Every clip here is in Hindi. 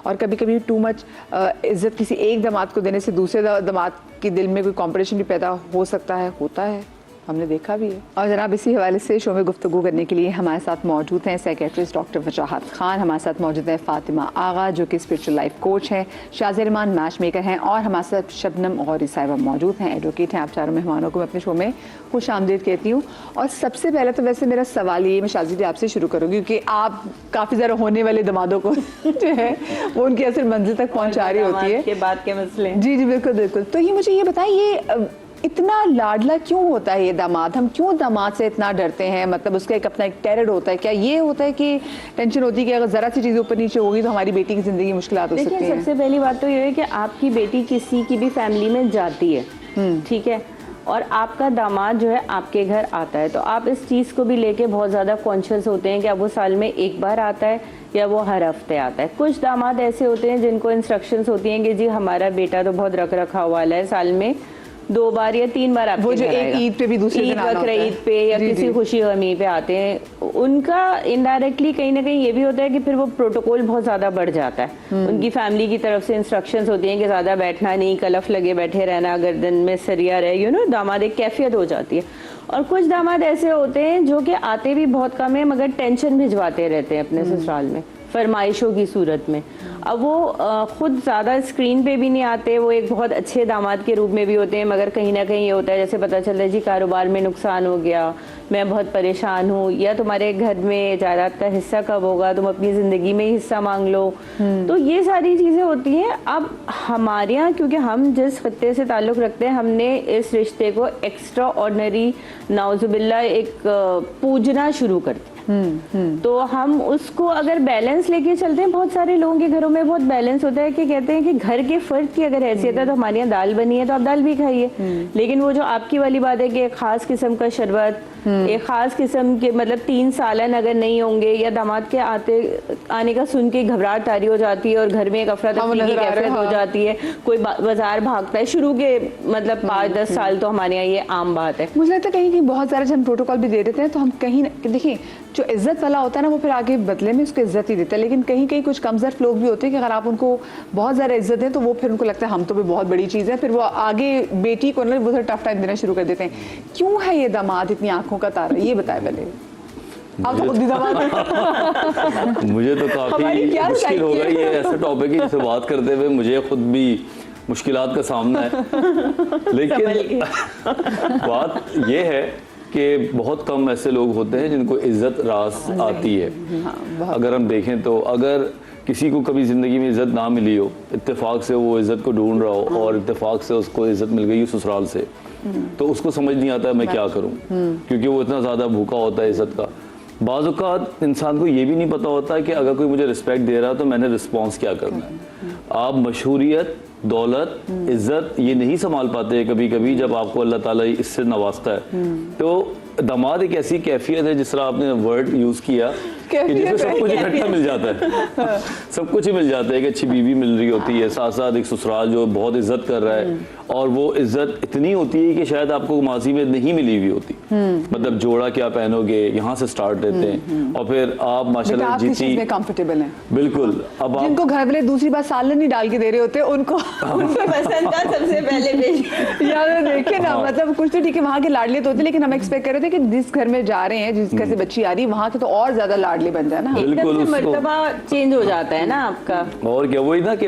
और कभी कभी टू मच इज्जत किसी एक दामाद को देने से दूसरे दामाद के दिल में कोई कॉम्पिटिशन भी पैदा हो सकता है, होता है, हमने देखा भी है। और जनाब इसी हवाले से शो में गुफ्तगू करने के लिए हमारे साथ मौजूद हैं साइकेट्रिस्ट डॉक्टर वजाहत खान, हमारे साथ मौजूद हैं फातिमा आगा जो कि स्पिरिचुअल लाइफ कोच हैं, शाज़िया रहमान मैच मेकर हैं, और हमारे साथ शबनम गौरी साहिबा मौजूद हैं, एडवोकेट हैं। आप चारों मेहमानों को मैं अपने शो में खुश आमदीद कहती हूँ। और सबसे पहले तो वैसे मेरा सवाल ये, मैं शाज़िया जी आपसे शुरू करूँगी क्योंकि आप काफ़ी ज़्यादा होने वाले दमादों को जो है वो उनकी असर मंजिल तक पहुँचा रही होती है, के बाद के मसले। जी जी बिल्कुल बिल्कुल। तो ये मुझे ये बताइए, इतना लाडला क्यों होता है ये दामाद? हम क्यों दामाद से इतना डरते हैं? मतलब उसका एक अपना एक टेरर होता है। क्या ये होता है कि टेंशन होती है कि अगर जरा सी चीज़ ऊपर नीचे होगी तो हमारी बेटी की ज़िंदगी मुश्किलात हो सकती है? सबसे पहली बात तो ये है कि आपकी बेटी किसी की भी फैमिली में जाती है, ठीक है, और आपका दामाद जो है आपके घर आता है, तो आप इस चीज़ को भी लेके बहुत ज़्यादा कॉन्शियस होते हैं कि अब वो साल में एक बार आता है या वो हर हफ्ते आता है। कुछ दामाद ऐसे होते हैं जिनको इंस्ट्रक्शंस होती हैं कि जी हमारा बेटा तो बहुत रख रखाव वाला है, साल में 2 बार या 3 बार आपके वो जो एक ईद पे भी दूसरे दिन आना होता है, ईद पे या किसी खुशी गमी पे आते हैं, उनका इनडायरेक्टली कहीं ना कहीं ये भी होता है कि फिर वो प्रोटोकॉल बहुत ज़्यादा बढ़ जाता है। उनकी फैमिली की तरफ से इंस्ट्रक्शंस होती हैं कि ज़्यादा बैठना नहीं, कलफ लगे बैठे रहना, गर्दन में सरिया रहे, दामाद एक कैफियत हो जाती है। और कुछ दामाद ऐसे होते हैं जो कि आते भी बहुत कम है मगर टेंशन भिजवाते रहते हैं अपने ससुराल में फरमाइशों की सूरत में। अब वो खुद ज़्यादा स्क्रीन पे भी नहीं आते, वो एक बहुत अच्छे दामाद के रूप में भी होते हैं, मगर कहीं ना कहीं ये होता है जैसे पता चलता है जी कारोबार में नुकसान हो गया, मैं बहुत परेशान हूँ, या तुम्हारे घर में जायदाद का हिस्सा कब होगा, तुम अपनी ज़िंदगी में ही हिस्सा मांग लो। तो ये सारी चीज़ें होती हैं। अब हमारे यहाँ क्योंकि हम जिस खत्ते से ताल्लुक़ रखते हैं, हमने इस रिश्ते को एक्स्ट्रा ऑर्डनरी नाउजुबिल्ला एक पूजना शुरू कर दिया। तो हम उसको अगर बैलेंस लेके चलते हैं, बहुत सारे लोगों के घरों में बहुत बैलेंस होता है कि कहते हैं कि घर के फर्द की अगर हैसियत है तो हमारे यहाँ दाल बनी है तो आप दाल भी खाइए, लेकिन वो जो आपकी वाली बात है कि एक खास किस्म का शरबत, एक खास किस्म के मतलब 3 सालन अगर नहीं होंगे, या दामाद के आने का सुन के घबराहट तारी हो जाती है और घर में एक अफरा तफरी की कैफियत हो जाती है, कोई बाजार भागता है, शुरू के मतलब 5-10 साल तो हमारे यहाँ ये आम बात है। मुझे लगता है कहीं बहुत सारे हम प्रोटोकॉल भी दे देते हैं तो हम कहीं देखिए जो इज्जत वाला होता है ना वो फिर आगे बदले में उसको इज्जत ही देता है, लेकिन कहीं कहीं कुछ कमजोर लोग भी होते हैं कि अगर आप उनको बहुत ज़्यादा इज्जत दें तो वो फिर उनको लगता है हम तो भी बहुत बड़ी चीज़ है, फिर वो आगे बेटी को ना वो टफ टाइम देना शुरू कर देते हैं। क्यों है ये दामाद इतनी आंखों का तारा, ये बताए पहले। आप खुद भी दामाद मुझे तो काफ़ी मुश्किल हो गई है ऐसे टॉपिक की से बात करते हुए, मुझे खुद भी मुश्किलात का सामना है, लेकिन बात ये है कि बहुत कम ऐसे लोग होते हैं जिनको इज्जत रास आती है। अगर हम देखें तो अगर किसी को कभी ज़िंदगी में इज़्ज़त ना मिली हो, इत्तेफाक से वो इज़्ज़त को ढूंढ रहा हो और इत्तेफाक से उसको इज़्ज़त मिल गई ससुराल से, तो उसको समझ नहीं आता है मैं क्या करूं, क्योंकि वो इतना ज़्यादा भूखा होता है इज़्ज़त का। बाज़ औक़ात इंसान को ये भी नहीं पता होता है कि अगर कोई मुझे रिस्पेक्ट दे रहा है तो मैंने रिस्पॉन्स क्या करना है। आप मशहूरियत, दौलत, इज़्ज़त ये नहीं संभाल पाते कभी कभी जब आपको अल्लाह ताला इससे नवाजता है। तो दामाद एक ऐसी कैफियत है, जिस तरह आपने वर्ड यूज़ किया कि जिसमें सब कुछ इकट्ठा मिल जाता है, सब कुछ ही मिल जाता है। एक अच्छी बीवी मिल रही होती है, साथ साथ एक ससुराल जो बहुत इज्जत कर रहा है, और वो इज्जत इतनी होती है कि शायद आपको माजी में नहीं मिली हुई होती। मतलब जोड़ा क्या पहनोगे यहाँ से स्टार्ट देते हैं, और फिर आप माशाल्लाह जितनी कंफर्टेबल हैं बिल्कुल। अब जिनको घर वाले दूसरी बार सालन नहीं डाल के दे रहे होते उनको पसंद था सबसे पहले यार देखिए ना, मतलब कुछ तो ठीक है वहाँ के लाडले तो होते, लेकिन हम एक्सपेक्ट कर रहे थे कि जिस घर में जा रहे हैं, जिस घर से बच्ची आ रही है, वहाँ के तो और ज्यादा लाडले बन जाए ना, बिल्कुल मर्तबा चेंज हो जाता है ना आपका। और क्या, वही ना कि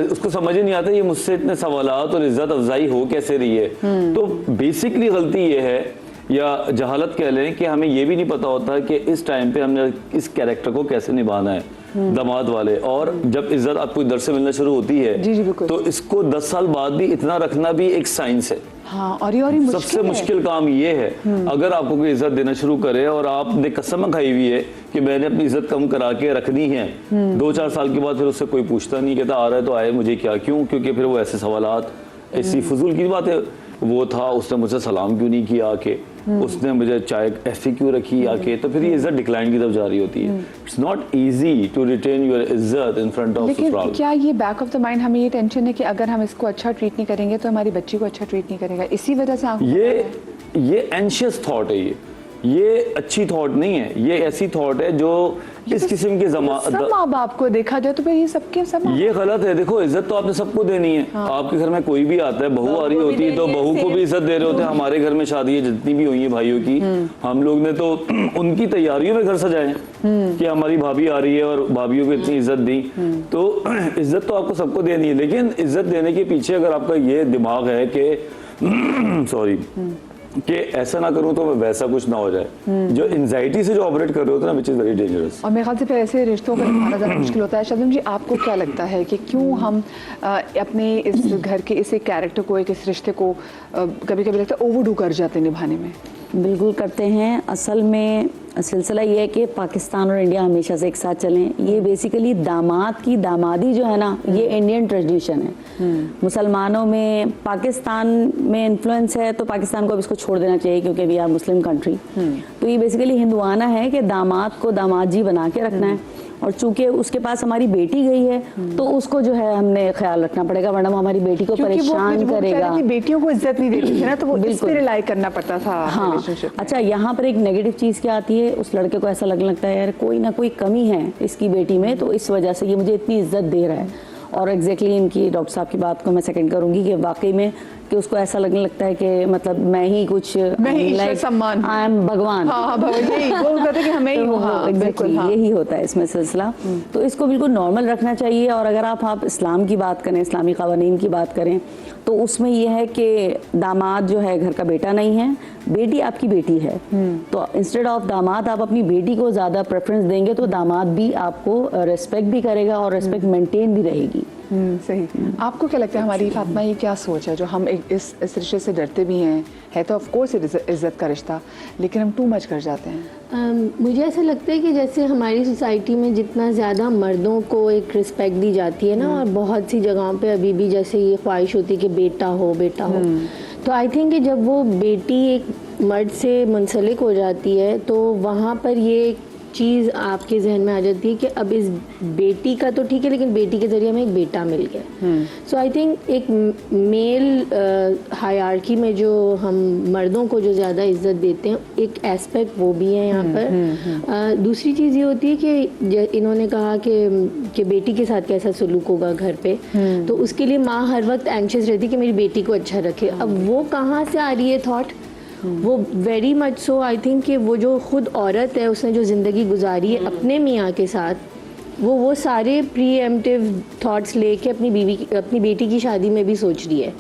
उसको समझ ही नहीं आता ये मुझसे इतने सवालात और इज्जत अफजाई हो कैसे रही है। तो बेसिकली गलती ये है, या जहालत कह लें, कि हमें ये भी नहीं पता होता कि इस टाइम पे हमने इस कैरेक्टर को कैसे निभाना है, दामाद वाले। और जब इज्जत आपको इधर से मिलना शुरू होती है जी जी तो इसको 10 साल बाद भी इतना रखना भी एक साइंस है। हाँ, और ये सबसे मुश्किल काम ये है, अगर आपको कोई इज्जत देना शुरू करे और आपने कसम खाई हुई है कि मैंने अपनी इज्जत कम करा के रखनी है, 2-4 साल के बाद फिर उससे कोई पूछता नहीं, कहता आ रहा है तो आए, मुझे क्या, क्यों, क्योंकि फिर वो ऐसे सवालात, ऐसी फजूल की बात है, वो था उसने मुझसे सलाम क्यों नहीं किया आके, उसने मुझे चाय ऐसी क्यों रखी आके, तो फिर ये इज्जत डिक्लाइन की तरफ जा रही होती है। It's not easy to retain your इज्जत इन फ्रंट ऑफ ससुराल। लेकिन क्या ये बैक ऑफ द माइंड हमें ये टेंशन है कि अगर हम इसको अच्छा ट्रीट नहीं करेंगे तो हमारी बच्ची को अच्छा ट्रीट नहीं करेगा, इसी वजह से ये एंशियस थॉट है ये ये अच्छी थॉट नहीं है, ये ऐसी थॉट है जो इस किस्म के सब माँ बाप को देखा जाए तो फिर ये सबके सब ये गलत है। देखो इज्जत तो आपने सबको देनी है। हाँ। आपके घर में कोई भी आता है, बहू आ रही होती है तो बहू को भी इज्जत दे रहे होते हैं। हमारे घर में शादी है जितनी भी हुई है भाइयों की, हम लोग ने तो उनकी तैयारियों में घर सजाए कि हमारी भाभी आ रही है और भाभीियों को इतनी इज्जत दी। तो इज्जत तो आपको सबको देनी है, लेकिन इज्जत देने के पीछे अगर आपका ये दिमाग है कि सॉरी कि ऐसा ना करूं तो वैसा कुछ ना हो जाए, जो एंजाइटी से जो ऑपरेट कर रहे होते हैं ना, विच इज वेरी डेंजरस। और मेरे ख्याल से फिर ऐसे रिश्तों का निभाना ज़्यादा मुश्किल होता है। शबनम जी, आपको क्या लगता है कि क्यों हम अपने इस घर के इस एक कैरेक्टर को, एक इस रिश्ते को कभी कभी लगता है ओवरडू कर जाते हैं निभाने में? बिल्कुल करते हैं। असल में सिलसिला ये है कि पाकिस्तान और इंडिया हमेशा से एक साथ चलें। ये बेसिकली दामाद की दामादी जो है ना, ये इंडियन ट्रेडिशन है। मुसलमानों में पाकिस्तान में इन्फ्लुएंस है तो पाकिस्तान को अब इसको छोड़ देना चाहिए क्योंकि वी आर मुस्लिम कंट्री। तो ये बेसिकली हिंदुआना है कि दामाद को दामाद जी बना के रखना है, और चूंकि उसके पास हमारी बेटी गई है तो उसको जो है हमने ख्याल रखना पड़ेगा, वरना वो हमारी बेटी को परेशान करेगा। बेटियों को इज्जत नहीं देती थी ना, तो वो इस पे रिलाई करना पड़ता था। हाँ। अच्छा, यहाँ पर एक नेगेटिव चीज क्या आती है, उस लड़के को ऐसा लगने लगता है यार कोई ना कोई कमी है इसकी बेटी में, तो इस वजह से ये मुझे इतनी इज्जत दे रहा है। और एग्जैक्टली इनकी डॉक्टर साहब की बात को मैं सेकंड करूंगी कि वाकई में कि उसको ऐसा लगने लगता है कि मतलब मैं ही कुछ सम्मान, आई एम भगवान। हाँ, यही वो कहते हैं कि हमें ही एग्जैक्टली यही होता है इसमें सिलसिला। तो इसको बिल्कुल नॉर्मल रखना चाहिए। और अगर आप इस्लाम की बात करें, इस्लामी क़वानीन की बात करें, तो उसमें यह है कि दामाद जो है घर का बेटा नहीं है, बेटी आपकी बेटी है। तो इंस्टेड ऑफ दामाद आप अपनी बेटी को ज़्यादा प्रेफरेंस देंगे तो दामाद भी आपको रिस्पेक्ट भी करेगा और रिस्पेक्ट मेंटेन भी रहेगी। सही। आपको क्या लगता है हमारी फातिमा, ये क्या सोच है जो हम इस रिश्ते से डरते भी हैं? है तो ऑफ कोर्स इज्जत का रिश्ता, लेकिन हम टू मच कर जाते हैं। मुझे ऐसा लगता है कि जैसे हमारी सोसाइटी में जितना ज़्यादा मर्दों को एक रिस्पेक्ट दी जाती है ना, और बहुत सी जगहों पे अभी भी जैसे ये ख्वाहिश होती है कि बेटा हो बेटा हो, तो आई थिंक कि जब वो बेटी एक मर्द से मुंसलिक हो जाती है तो वहाँ पर ये चीज़ आपके जहन में आ जाती है कि अब इस बेटी का तो ठीक है, लेकिन बेटी के ज़रिए हमें एक बेटा मिल गया। सो आई थिंक एक मेल हायरार्की में जो हम मर्दों को जो ज़्यादा इज्जत देते हैं, एक एस्पेक्ट वो भी है यहाँ पर। दूसरी चीज़ ये होती है कि इन्होंने कहा कि बेटी के साथ कैसा सलूक होगा घर पे, तो उसके लिए माँ हर वक्त एंशियस रहती है कि मेरी बेटी को अच्छा रखे। अब वो कहाँ से आ रही है थॉट? वो very much so I think कि वो जो खुद औरत है, उसने जो ज़िंदगी गुजारी है अपने मियाँ के साथ, वो सारे प्रीएम्प्टिव थॉट्स लेके अपनी बेटी की शादी में भी सोच रही है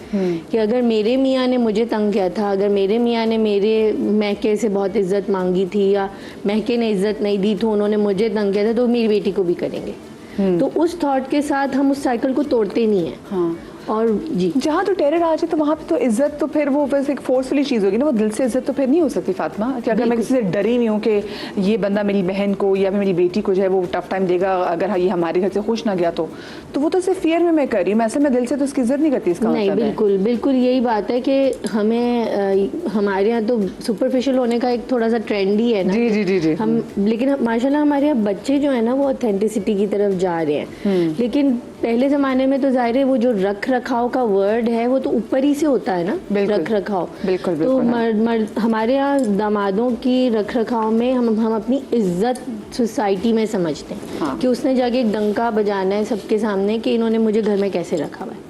कि अगर मेरे मियाँ ने मुझे तंग किया था, अगर मेरे मियाँ ने मेरे महके से बहुत इज्जत मांगी थी या महके ने इज्जत नहीं दी तो उन्होंने मुझे तंग किया था, तो मेरी बेटी को भी करेंगे। तो उस थॉट के साथ हम उस साइकिल को तोड़ते नहीं हैं। हाँ। और जी, जहाँ तो टेरर आ जाए तो वहाँ पे तो इज्जत तो फिर वो बस एक फोर्सफुली चीज़ होगी ना, वो दिल से इज्जत तो फिर नहीं हो सकती फातिमा। कि अगर मैं किसी से डरी नहीं हूँ कि ये बंदा मेरी बहन को या फिर मेरी बेटी को जो है वो टफ टाइम देगा अगर ये हमारे घर से खुश ना गया तो वो तो सिर्फ फियर में मैं कर रही हूँ, असल में दिल से तो उसकी इज्जत नहीं करती। इसका नहीं, बिल्कुल बिल्कुल यही बात है कि हमें हमारे यहाँ तो सुपरफिशियल होने का एक थोड़ा सा ट्रेंड ही है ना। जी जी जी जी। हम लेकिन माशाल्लाह हमारे यहाँ बच्चे जो है ना वो ऑथेंटिसिटी की तरफ जा रहे हैं। लेकिन पहले ज़माने में तो जाहिर है वो जो रख रखाव का वर्ड है वो तो ऊपर ही से होता है ना, रख रखाव। बिल्कुल तो हमारे यहाँ दामादों की रख रखाव में हम अपनी इज्जत सोसाइटी में समझते हैं। हाँ। कि उसने जाके एक डंका बजाना है सबके सामने कि इन्होंने मुझे घर में कैसे रखा हुआ है।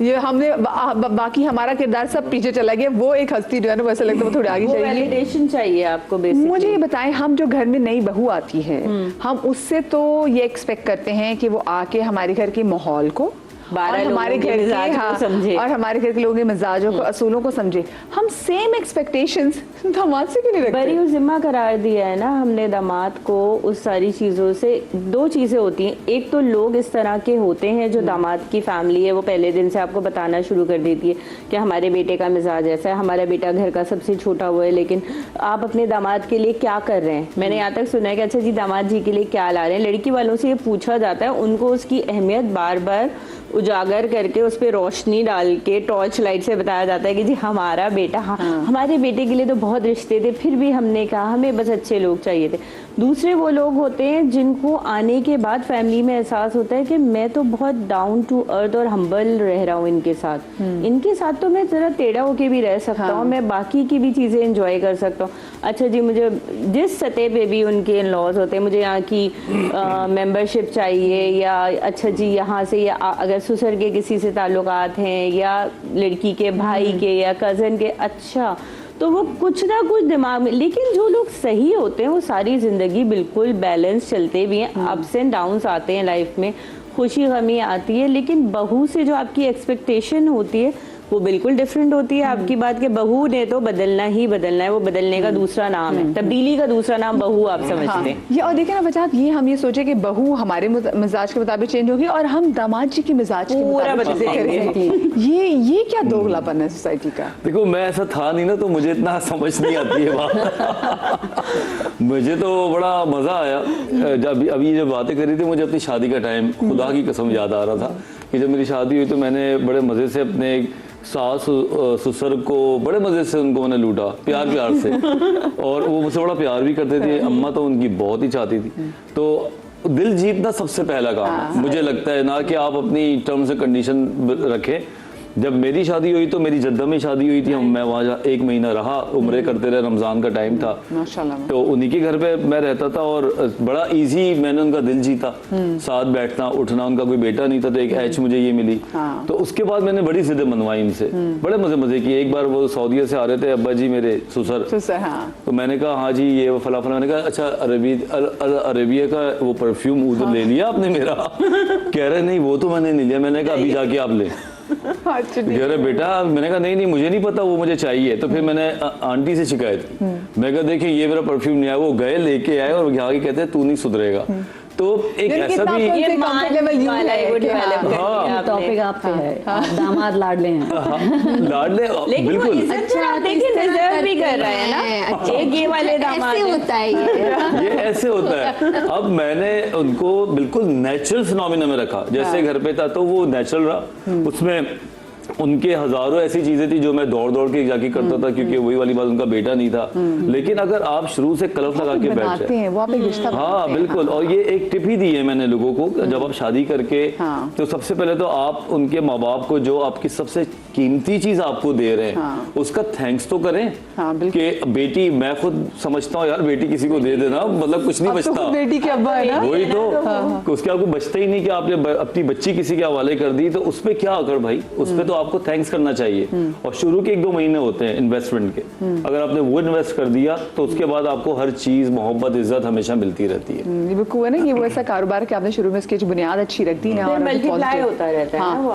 ये हमने बाकी हमारा किरदार सब पीछे चला गया। वो एक हस्ती जो है ना वैसे लगता है वो थोड़ी आगे चाहिए, वैलिडेशन चाहिए आपको बेसिकली। मुझे ये बताएं, हम जो घर में नई बहू आती है हम उससे तो ये एक्सपेक्ट करते हैं कि वो आके हमारे घर के माहौल को और हमारे घर के समझे और हमारे घर के लोगों के मिजाजों को, असूलों को समझे। हम सेम एक्सपेक्टेशंस दामाद से भी नहीं रखते। बरी जिम्मा करार दिया है ना हमने दामाद को उस सारी चीज़ों से। दो चीज़ें होती हैं, एक तो लोग इस तरह के होते हैं जो दामाद की फैमिली है वो पहले दिन से आपको बताना शुरू कर देती है कि हमारे बेटे का मिजाज ऐसा है, हमारा बेटा घर का सबसे छोटा हुआ है, लेकिन आप अपने दामाद के लिए क्या कर रहे हैं। मैंने यहाँ तक सुना है कि अच्छा जी दामाद जी के लिए क्या ला रहे हैं। लड़की वालों से ये पूछा जाता है, उनको उसकी अहमियत बार बार उजागर करके उस पर रोशनी डाल के टॉर्च लाइट से बताया जाता है कि जी हमारा बेटा, हाँ हमारे बेटे के लिए तो बहुत रिश्ते थे, फिर भी हमने कहा हमें बस अच्छे लोग चाहिए थे। दूसरे वो लोग होते हैं जिनको आने के बाद फैमिली में एहसास होता है कि मैं तो बहुत डाउन टू अर्थ और हम्बल रह रहा हूँ इनके साथ, इनके साथ तो मैं जरा टेढ़ा होके भी रह सकता हूँ, मैं बाकी की भी चीज़ें एंजॉय कर सकता हूँ। अच्छा जी, मुझे जिस सतह पे भी उनके इन लॉज होते हैं, मुझे यहाँ की मेंबरशिप चाहिए, या अच्छा जी यहाँ से, या अगर ससुर के किसी से ताल्लुकात हैं या लड़की के भाई के या कज़न के, अच्छा तो वो कुछ ना कुछ दिमाग में। लेकिन जो लोग सही होते हैं वो सारी ज़िंदगी बिल्कुल बैलेंस चलते भी हैं, अप्स एंड डाउन्स आते हैं लाइफ में, खुशी गमी आती है, लेकिन बहू से जो आपकी एक्सपेक्टेशन होती है वो बिल्कुल डिफरेंट होती है। आपकी बात के बहू ने तो बदलना ही बदलना है, वो बदलने का दूसरा नाम है, तब्दीली का दूसरा नाम बहू आप समझते हैं। ये और देखिए ना वजाहत, ये हम ये सोचे कि बहू हमारे मिजाज के मुताबिक चेंज होगी और हम दामाद जी की मिजाज के पूरा मुताबिक बदल करेंगे। ये क्या दोगलापन है सोसाइटी का? देखो मैं ऐसा था नहीं ना, तो मुझे इतना समझ नहीं आती है बात। मुझे तो बड़ा मजा आया जब अभी ये जब बातें करी थी, मुझे अपनी शादी का टाइम खुदा की कसम याद आ रहा था कि जब मेरी शादी हुई तो मैंने बड़े मजे से अपने सास ससुर को बड़े मजे से उनको मैंने लूटा, प्यार प्यार से, और वो मुझसे बड़ा प्यार भी करते थे। अम्मा तो उनकी बहुत ही चाहती थी। तो दिल जीतना सबसे पहला काम है मुझे लगता है, ना कि आप अपनी टर्म्स एंड कंडीशन रखें। जब मेरी शादी हुई तो मेरी जद्दा में शादी हुई थी, मैं वहाँ 1 महीना रहा, उम्रे करते रहे, रमजान का टाइम था, माशाल्लाह। तो उन्हीं के घर पे मैं रहता था और बड़ा इजी मैंने उनका दिल जीता, साथ बैठना उठना। उनका कोई बेटा नहीं था तो एक एच मुझे ये मिली। तो उसके बाद मैंने बड़ी जिद मनवाई इनसे, बड़े मजे किए। एक बार वो सऊदीया से आ रहे थे अब्बा जी मेरे ससुर, तो मैंने कहा हाँ जी ये वो फला फला। मैंने कहा अच्छा अरेबिया का वो परफ्यूम उधर ले लिया आपने मेरा? कह रहे नहीं वो तो मैंने नहीं लिया। मैंने कहा अभी जाके आप ले। कह रहे बेटा, मैंने कहा नहीं मुझे नहीं पता, वो मुझे चाहिए। तो फिर मैंने आंटी से शिकायत की, मैं कहा देखिए ये मेरा परफ्यूम नहीं आया। वो गए लेके आए और यहाँ के कहते हैं तू नहीं सुधरेगा। तो एक ऐसा भी ये टॉपिक आप पे है, दामाद लाडले हैं। लाडले बिल्कुल अच्छा देखिए डिजर्व भी कर रहे हैं ना, एक ये वाले दामाद ऐसे होता है ये ऐसे होता है। अब मैंने उनको बिल्कुल नेचुरल फिनोमिना में रखा, जैसे घर पे था तो वो नेचुरल रहा। उसमें उनके हजारों ऐसी चीजें थी जो मैं दौड़ दौड़ के जाके करता था, क्योंकि वही वाली बात, उनका बेटा नहीं था। लेकिन अगर आप शुरू से कलफ लगा के बैठ जाए, वो आप एक रिश्ता हाँ बिल्कुल। और ये एक टिप ही दी है मैंने लोगों को, जब आप शादी करके तो सबसे पहले तो आप उनके माँ बाप को जो आपकी सबसे कीमती चीज आपको दे रहे हैं उसका थैंक्स तो करें। कि बेटी, मैं खुद समझता हूँ यार बेटी किसी को दे देना मतलब कुछ नहीं बचता। बेटी के अब्बा है ना, वही तो उसके आपको बचता ही नहीं कि आपने अपनी बच्ची किसी के हवाले कर दी, तो उस पर क्या अकड़ भाई, उस पर तो आपको थैंक्स करना चाहिए। और शुरू के 1-2 महीने होते हैं इन्वेस्टमेंट के, अगर आपने वो इन्वेस्ट कर दिया तो उसके बाद आपको हर चीज मोहब्बत इज्जत हमेशा मिलती रहती है। ये बिल्कुल है ना, ये वो ऐसा कारोबार कि आपने शुरू में इसकी जो बुनियाद अच्छी रख दी ना, और मल्टीप्लाई होता रहता है ना वो।